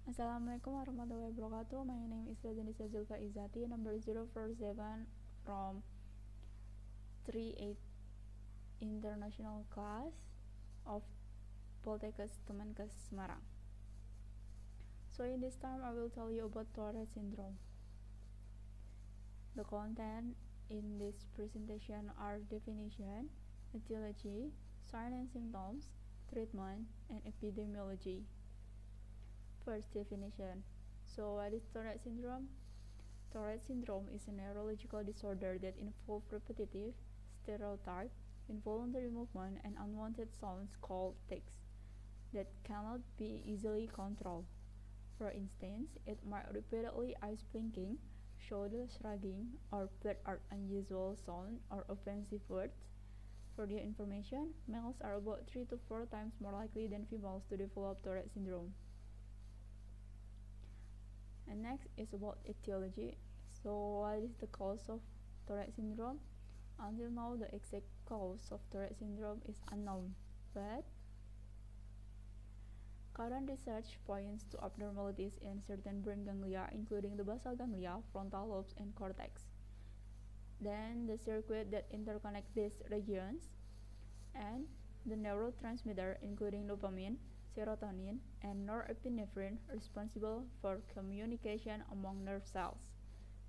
Assalamualaikum warahmatullahi wabarakatuh. My name is Radenisa Zulfa Izati, number 047 from 38 International Class of Poltekkes Kemenkes Semarang. So in this time I will tell you about Tourette Syndrome. The content in this presentation are definition, etiology, signs and symptoms, treatment, and epidemiology. First definition. So what is Tourette Syndrome? Tourette Syndrome is a neurological disorder that involves repetitive, stereotyped, involuntary movement and unwanted sounds called tics that cannot be easily controlled. For instance, it might repeatedly eyes blinking, shoulder shrugging, or blurt out unusual sound or offensive words. For your information, males are about 3 to 4 times more likely than females to develop Tourette syndrome. And next is about etiology. So what is the cause of Tourette syndrome? Until now, the exact cause of Tourette syndrome is unknown, but current research points to abnormalities in certain brain ganglia, including the basal ganglia, frontal lobes, and cortex. Then the circuit that interconnect these regions, and the neurotransmitter, including dopamine, serotonin, and norepinephrine, responsible for communication among nerve cells,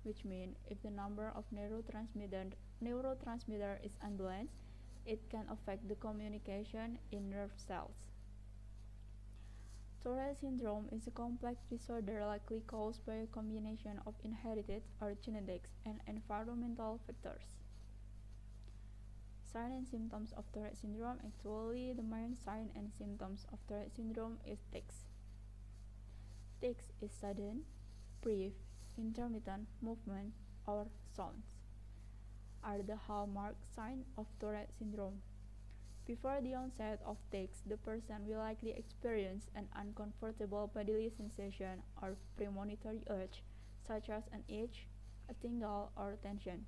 which means if the number of neurotransmitter is unbalanced, it can affect the communication in nerve cells. Tourette syndrome is a complex disorder likely caused by a combination of inherited or genetics and environmental factors. Signs and symptoms of Tourette syndrome. Actually, the main sign and symptoms of Tourette syndrome is tics. Tics is sudden, brief, intermittent movement or sounds are the hallmark sign of Tourette syndrome. Before the onset of tics, the person will likely experience an uncomfortable bodily sensation or premonitory urge, such as an itch, a tingle, or tension.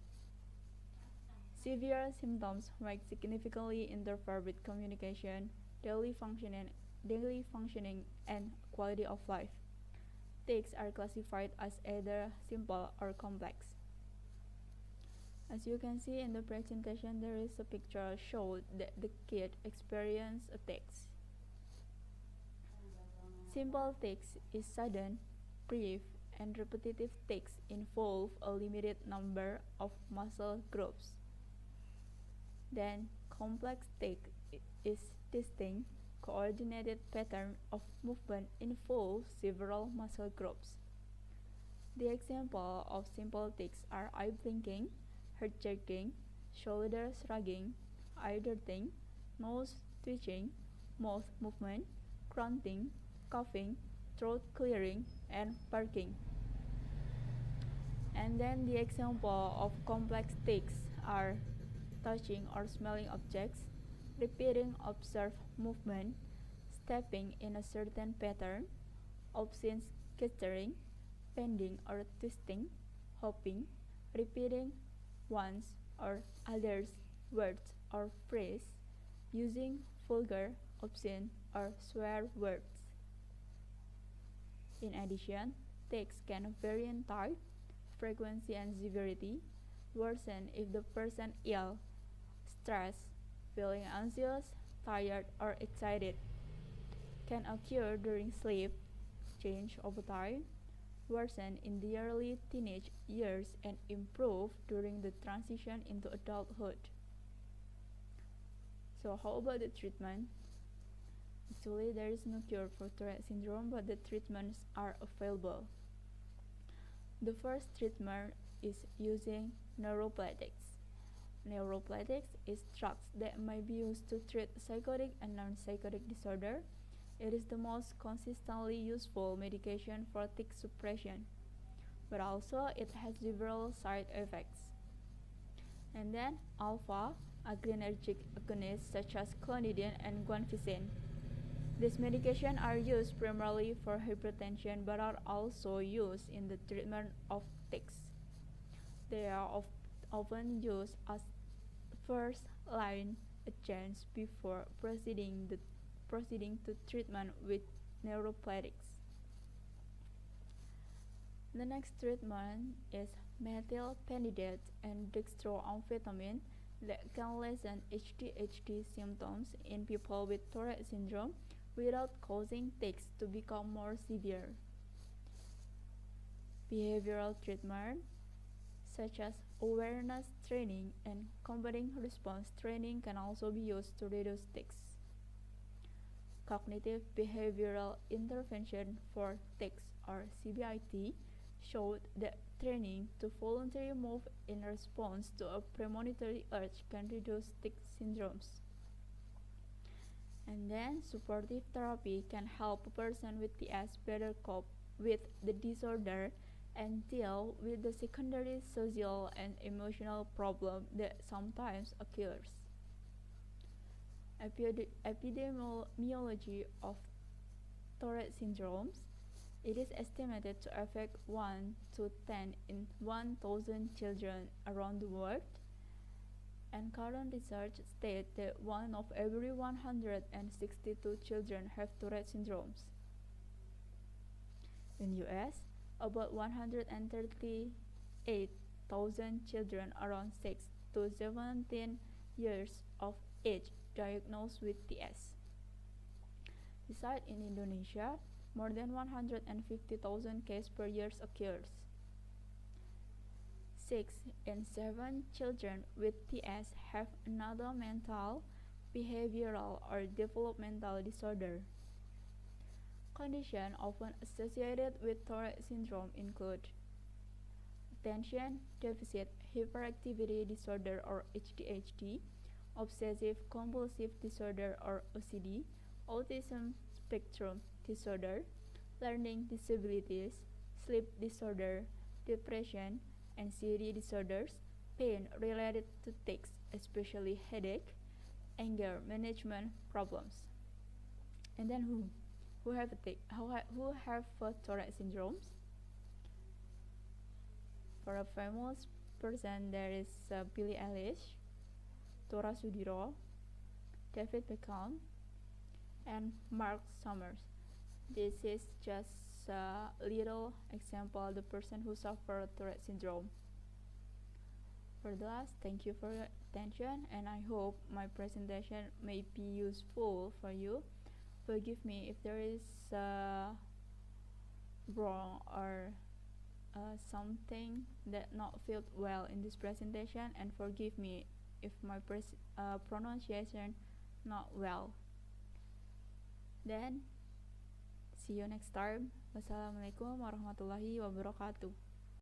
Severe symptoms might significantly interfere with communication, daily functioning, and quality of life. Tics are classified as either simple or complex. As you can see in the presentation, there is a picture showed that the kid experienced a tics. Simple tics is sudden, brief, and repetitive tics involve a limited number of muscle groups. Then complex tic is distinct, coordinated pattern of movement involves several muscle groups. The example of simple tics are eye blinking, head jerking, shoulder shrugging, eye darting, nose twitching, mouth movement, grunting, coughing, throat clearing, and barking. And then the example of complex tics are touching or smelling objects, repeating observed movement, stepping in a certain pattern, obscene gesturing, bending or twisting, hopping, repeating one's or others' words or phrase, using vulgar, obscene, or swear words. In addition, tics can vary in type, frequency, and severity, worsen if the person ill, stressed, feeling anxious, tired, or excited, can occur during sleep, change over time, worsen in the early teenage years, and improve during the transition into adulthood. So how about the treatment? Actually, there is no cure for Tourette syndrome, but the treatments are available. The first treatment is using neuroleptics. Neuroleptics is drugs that may be used to treat psychotic and non-psychotic disorder. It is the most consistently useful medication for tic suppression, but also it has several side effects. And then alpha adrenergic agonists such as clonidine and guanfacine. These medications are used primarily for hypertension but are also used in the treatment of tics. They are often used as first-line agents before proceeding to treatment with neuroleptics. The next treatment is methylphenidate and dextroamphetamine that can lessen ADHD symptoms in people with Tourette syndrome without causing tics to become more severe. Behavioral treatment, such as awareness training and combating response training, can also be used to reduce tics. Cognitive behavioral intervention for tics, or CBIT, showed that training to voluntarily move in response to a premonitory urge can reduce tic syndromes. And then supportive therapy can help a person with TS better cope with the disorder and deal with the secondary social and emotional problem that sometimes occurs. Epidemiology of Tourette syndromes. It is estimated to affect 1 to 10 in 1,000 children around the world, and current research states that 1 of every 162 children have Tourette syndromes. In US, about 138,000 children around 6 to 17 years of age diagnosed with TS. Besides in Indonesia, more than 150,000 cases per year occurs. 6 in 7 children with TS have another mental, behavioral, or developmental disorder. Conditions often associated with Tourette syndrome include attention deficit hyperactivity disorder or ADHD, obsessive compulsive disorder or OCD, autism spectrum disorder, learning disabilities, sleep disorder, depression, anxiety disorders, pain related to tics, especially headache, anger management problems. And then who have Tourette syndromes? For a famous person, there is Billie Eilish, Tora Sudiro, David Beckham, and Mark Summers. This is just a little example of the person who suffered Tourette syndrome. For the last, thank you for your attention, and I hope my presentation may be useful for you. Forgive me if there is wrong or something that not felt well in this presentation, and forgive me if my pronunciation not well. Then see you next time. Wassalamualaikum warahmatullahi wabarakatuh.